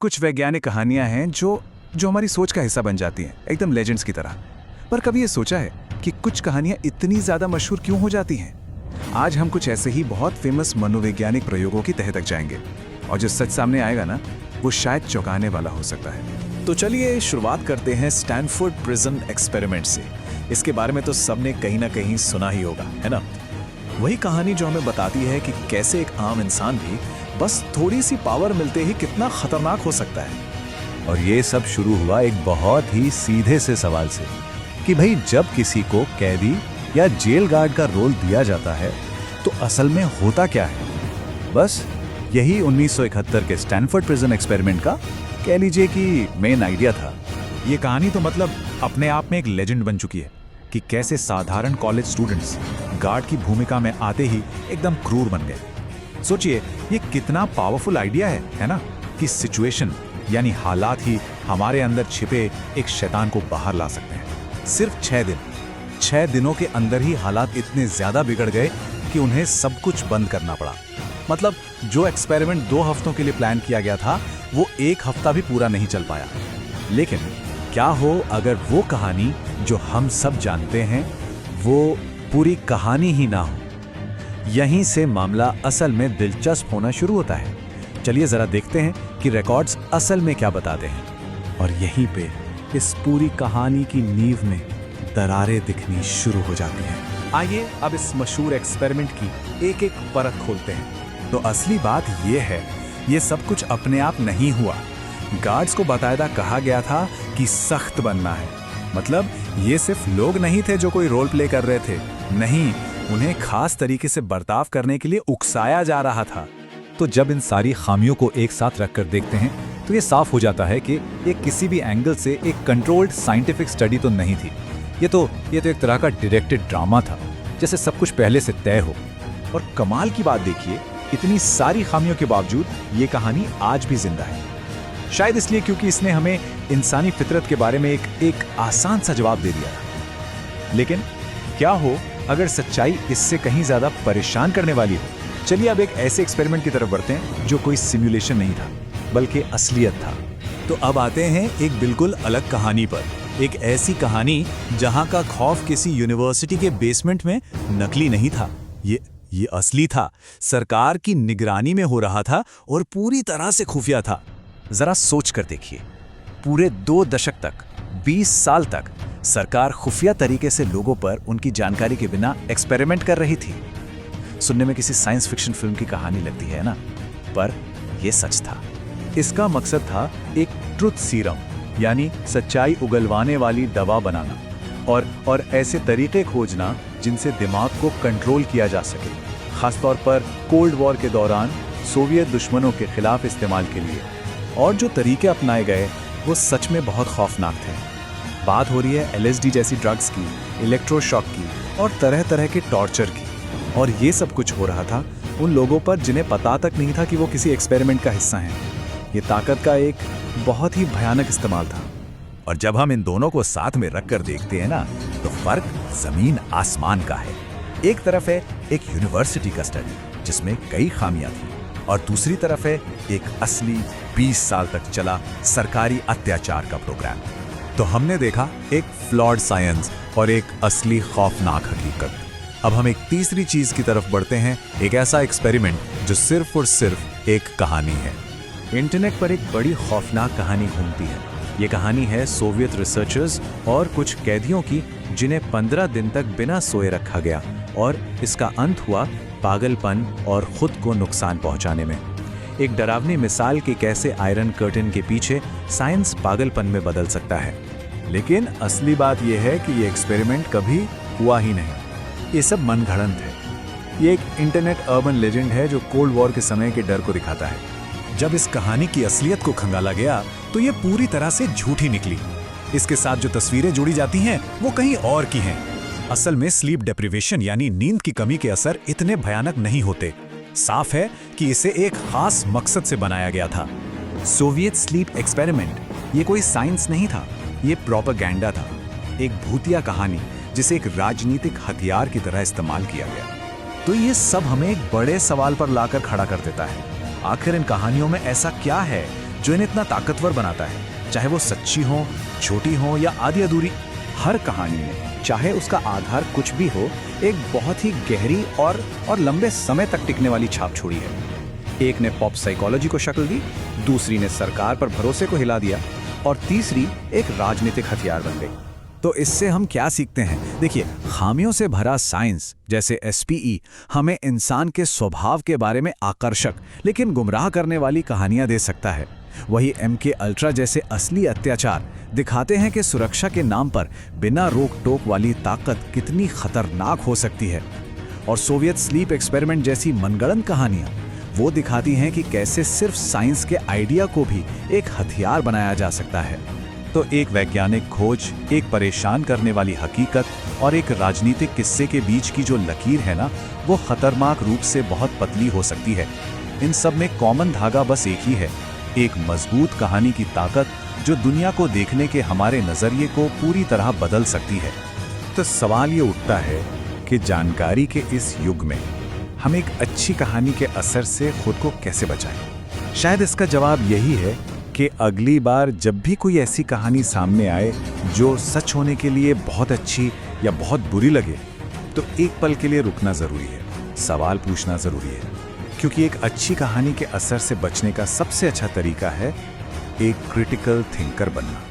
कुछ वैज्ञानिक कहानियां हैं जो जो हमारी सोच का हिस्सा बन जाती हैं, एकदम लेजेंड्स की तरह। पर कभी ये सोचा है कि कुछ कहानियां इतनी ज्यादा मशहूर क्यों हो जाती हैं? आज हम कुछ ऐसे ही बहुत फेमस मनोवैज्ञानिक प्रयोगों की तह तक जाएंगे और जो सच सामने आएगा ना, वो शायद चौंकाने वाला हो सकता है। तो चलिए शुरुआत करते हैं स्टैनफोर्ड प्रिजन एक्सपेरिमेंट से। इसके बारे में तो सबने कहीं ना कहीं सुना ही होगा, है ना? वही कहानी जो हमें बताती है कि कैसे एक आम इंसान भी बस थोड़ी सी पावर मिलते ही कितना खतरनाक हो सकता है। और ये सब शुरू हुआ एक बहुत ही सीधे से सवाल से कि भाई जब किसी को कैदी या जेल गार्ड का रोल दिया जाता है तो असल में होता क्या है। बस यही 1971 के स्टैनफोर्ड प्रिजन एक्सपेरिमेंट का कह लीजिए कि मेन आइडिया था। ये कहानी तो मतलब अपने आप में एक लेजेंड बन चुकी है कि कैसे साधारण कॉलेज स्टूडेंट्स गार्ड की भूमिका में आते ही एकदम क्रूर बन गए। सोचिए ये कितना पावरफुल आइडिया है ना, कि सिचुएशन यानी हालात ही हमारे अंदर छिपे एक शैतान को बाहर ला सकते हैं। सिर्फ 6 दिनों के अंदर ही हालात इतने ज्यादा बिगड़ गए कि उन्हें सब कुछ बंद करना पड़ा। मतलब जो एक्सपेरिमेंट 2 हफ्तों के लिए प्लान किया गया था वो 1 हफ्ता भी पूरा नहीं चल पाया। लेकिन क्या हो अगर वो कहानी जो हम सब जानते हैं वो पूरी कहानी ही ना हो। यहीं से मामला असल में दिलचस्प होना शुरू होता है। चलिए जरा देखते हैं कि रिकॉर्ड्स असल में क्या बताते हैं। और यहीं पे इस पूरी कहानी की नींव में दरारें दिखनी शुरू हो जाती हैं। आइए अब इस मशहूर एक्सपेरिमेंट की एक एक परत खोलते हैं। तो असली बात ये है, ये सब कुछ अपने आप नहीं हुआ। गार्ड्स को बाकायदा कहा गया था कि सख्त बनना है। मतलब ये सिर्फ लोग नहीं थे जो कोई रोल प्ले कर रहे थे, नहीं, उन्हें खास तरीके से बर्ताव करने के लिए उकसाया जा रहा था। तो जब इन सारी खामियों को एक साथ रखकर देखते हैं तो ये साफ हो जाता है कि ये किसी भी एंगल से एक कंट्रोल्ड साइंटिफिक स्टडी तो नहीं थी। ये तो एक तरह का डायरेक्टेड ड्रामा था, जैसे सब कुछ पहले से तय हो। और कमाल की बात देखिए, इतनी सारी खामियों के बावजूद ये कहानी आज भी जिंदा है। शायद इसलिए क्योंकि इसने हमें इंसानी फितरत के बारे में एक आसान सा जवाब दे दिया। लेकिन क्या हो अगर सच्चाई इससे कहीं ज्यादा परेशान करने वाली हो? चलिए अब एक ऐसे एक्सपेरिमेंट की तरफ बढ़ते हैं जो कोई सिमुलेशन नहीं था बल्कि असलियत था। तो अब आते हैं एक बिल्कुल अलग कहानी पर। एक ऐसी कहानी जहां का खौफ किसी यूनिवर्सिटी के बेसमेंट में नकली नहीं था, ये असली था, सरकार की निगरानी में हो रहा था और पूरी तरह से खुफिया था। जरा सोच कर देखिए, पूरे 2 दशक तक, 20 साल तक सरकार खुफिया तरीके से लोगों पर उनकी जानकारी के बिना एक्सपेरिमेंट कर रही थी। सुनने में किसी साइंस फिक्शन फिल्म की कहानी लगती है ना, पर यह सच था। इसका मकसद था एक ट्रुथ सीरम यानी सच्चाई उगलवाने वाली दवा बनाना और ऐसे तरीके खोजना जिनसे दिमाग को कंट्रोल किया जा सके, खासतौर पर कोल्ड वॉर के दौरान सोवियत दुश्मनों के खिलाफ इस्तेमाल के लिए। और जो तरीके अपनाए गए वो सच में बहुत खौफनाक थे। बात हो रही है LSD जैसी ड्रग्स की, इलेक्ट्रोशॉक की और तरह तरह के टॉर्चर की। और ये सब कुछ हो रहा था उन लोगों पर जिन्हें पता तक नहीं था कि वो किसी एक्सपेरिमेंट का हिस्सा हैं। ये ताकत का एक बहुत ही भयानक इस्तेमाल था। और जब हम इन दोनों को साथ में रखकर देखते हैं ना, तो फर्क जमीन आसमान का है। एक तरफ है एक यूनिवर्सिटी का स्टडी जिसमें कई खामियां थी, और दूसरी तरफ है एक असली 20 साल तक चला सरकारी अत्याचार का प्रोग्राम। तो हमने देखा एक फ्लॉड साइंस और एक असली खौफनाक हकीकत। अब हम एक तीसरी चीज की तरफ बढ़ते हैं, एक ऐसा एक्सपेरिमेंट जो सिर्फ और सिर्फ एक कहानी है। इंटरनेट पर एक बड़ी खौफनाक कहानी घूमती है। ये कहानी है सोवियत रिसर्चर्स और कुछ कैदियों की जिन्हें 15 दिन तक बिना सोए रखा गया, और इसका अंत हुआ पागलपन और खुद को नुकसान पहुंचाने में। एक डरावनी मिसाल कि कैसे आयरन कर्टन के पीछे साइंस पागलपन में बदल सकता है। लेकिन असली बात यह है कि ये एक्सपेरिमेंट कभी हुआ ही नहीं। ये सब मनगढ़ंत है। ये एक इंटरनेट अर्बन लेजेंड है जो कोल्ड वॉर के समय के डर को दिखाता है। जब इस कहानी की असलियत को खंगाला गया तो ये पूरी तरह से झूठी निकली। इसके साथ जो तस्वीरें जुड़ी जाती हैं वो कहीं और की हैं। असल में स्लीप डेप्रिवेशन यानी नींद की कमी के असर इतने भयानक नहीं होते। साफ है कि इसे एक खास मकसद से बनाया गया था। सोवियत स्लीप एक्सपेरिमेंट ये कोई साइंस नहीं था, ये प्रोपेगेंडा था, एक भूतिया कहानी जिसे एक राजनीतिक हथियार की तरह इस्तेमाल किया गया। तो ये सब हमें एक बड़े सवाल पर लाकर खड़ा कर देता है। आखिर इन कहानियों में ऐसा क्या है जो इन्हें इतना ताकतवर बनाता है, चाहे वो सच्ची हो, छोटी हो या आधी अधूरी। हर कहानी में, चाहे उसका आधार कुछ भी हो, एक बहुत ही गहरी और लंबे समय तक टिकने वाली छाप छोड़ी है। एक ने पॉप साइकोलॉजी को शक्ल दी, दूसरी ने सरकार पर भरोसे को हिला दिया और तीसरी एक राजनीतिक हथियार बन गई। तो इससे हम क्या सीखते हैं? देखिए, खामियों से भरा साइंस जैसे एसपीई हमें इंसान के स्वभाव के बारे में आकर्षक लेकिन गुमराह करने वाली कहानियां दे सकता है। वही MK अल्ट्रा जैसे असली अत्याचार दिखाते हैं कि सुरक्षा के नाम पर बिना रोक टोक वाली ताकत कितनी खतरनाक हो सकती है। और सोवियत स्लीप एक्सपेरिमेंट जैसी मनगढ़ंत कहानियां वो दिखाती हैं कि कैसे सिर्फ साइंस के आइडिया को भी एक हथियार बनाया जा सकता है। तो एक वैज्ञानिक खोज, एक परेशान करने वाली हकीकत और एक राजनीतिक किस्से के बीच की जो लकीर है ना, वो खतरनाक रूप से बहुत पतली हो सकती है। इन सब में कॉमन धागा बस एक ही है, एक मजबूत कहानी की ताकत जो दुनिया को देखने के हमारे नजरिए को पूरी तरह बदल सकती है। तो सवाल ये उठता है कि जानकारी के इस युग में हम एक अच्छी कहानी के असर से खुद को कैसे बचाएं? शायद इसका जवाब यही है कि अगली बार जब भी कोई ऐसी कहानी सामने आए जो सच होने के लिए बहुत अच्छी या बहुत बुरी लगे, तो एक पल के लिए रुकना जरूरी है, सवाल पूछना जरूरी है, क्योंकि एक अच्छी कहानी के असर से बचने का सबसे अच्छा तरीका है एक क्रिटिकल थिंकर बनना।